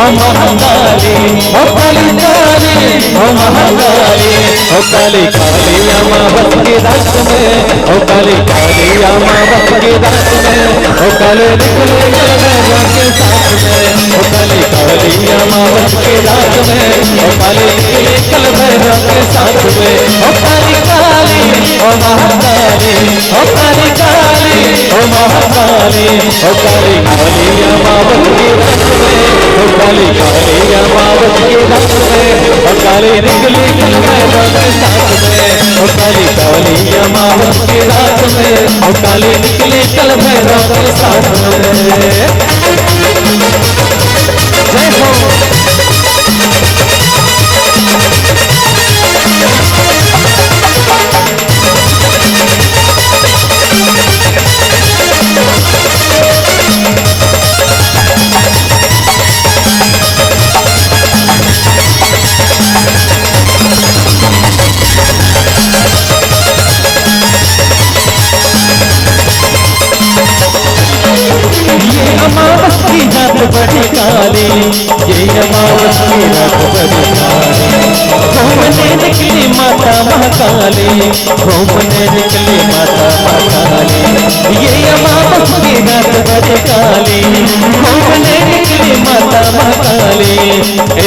ओ महाकाली, ओ काली काली, ओ महाकाली, ओ काली काली अमावस की रात में, ओ काली काली अमावस की रात में, ओ काले निकले भैरव के साथ में, ओ काली काली अमावस की रात में, ओ काले निकले कल भैरव के साथ में, ओ काली काली, ओ महाकाली, ओ काली काली, ओ महाकाली, ओ काली काली अमावस की रात में, ओ काली काली अमावस की रात में, ओ काले निकले कल भैरव के साथ में, ओ काली काली अमावस की रात में, ओ काले निकले कल भैरव के साथ में। जय हो। अमावस की रात बड़ी काली, ये अमावस की रात बड़ी काली, घूमने निकली माता महाकाली, घूमने निकली माता महाकाली, ये अमावस की रात बड़ी काली, घूमने निकली माता महाकाली।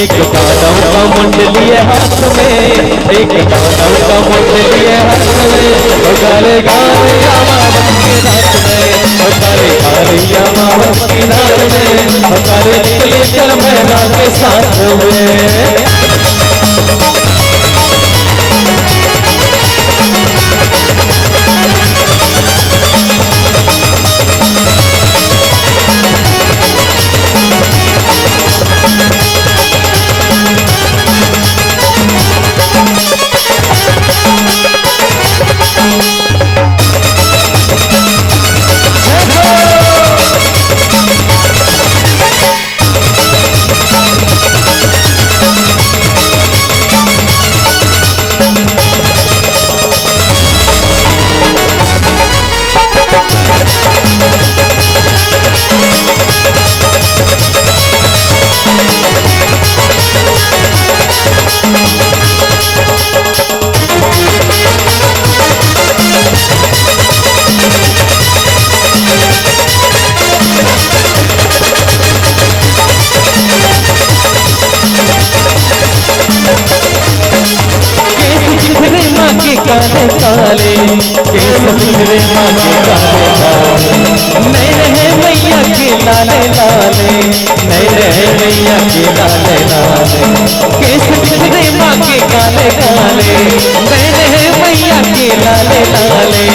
एक दानव का मुंड लिए हाथ में, एक दानव का मुंड लिए हाथ में, ओ गाले गाले अमावस की रात में, ओ गाले गाले अमावस की रात में, ओ गाले निकले कल भैरव के साथ में। काले काले केस बिखरे माँ के काले काले, नैन है मैया के लाले लाले, नैन है मैया के लाले लाले, केस बिखरे माँ के काले काले, नैन है मैया के लाले लाले।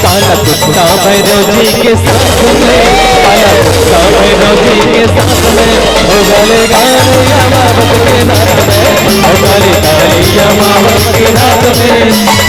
काला कुत्ता भैरव जी के साथ में, काला कुत्ता भैरव जी के साथ में, ओ गले गाले अमावस के रात में, ओ काली काली अमावस की रात में,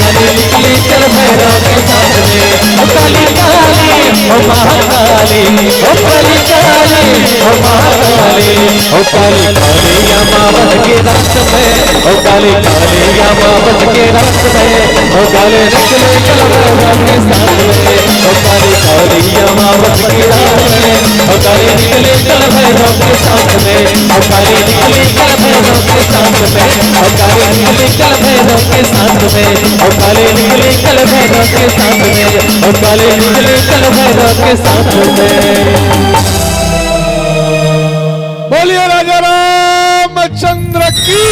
काली निकली कल भैरव के साथ में, ओ काली काली, ओ महाकाली, ओ काली काली, ओ महाकाली, ओ काली काली अमावस की रात में, ओ काली काली अमावस की रात में, ओ काले निकले कल भैरव के साथ में, ओ काली काली अमावस की रात में, ओ काले निकले कल भैरव के साथ में, ओ काली निकले कल भैरव के साथ में, ओ काले निकले कल भैरव के साथ में, ओ काले निकले कल भैरव के साथ में, ओ काले निकले कल भैरव के साथ में। बोलिए राजा रामचंद्र की।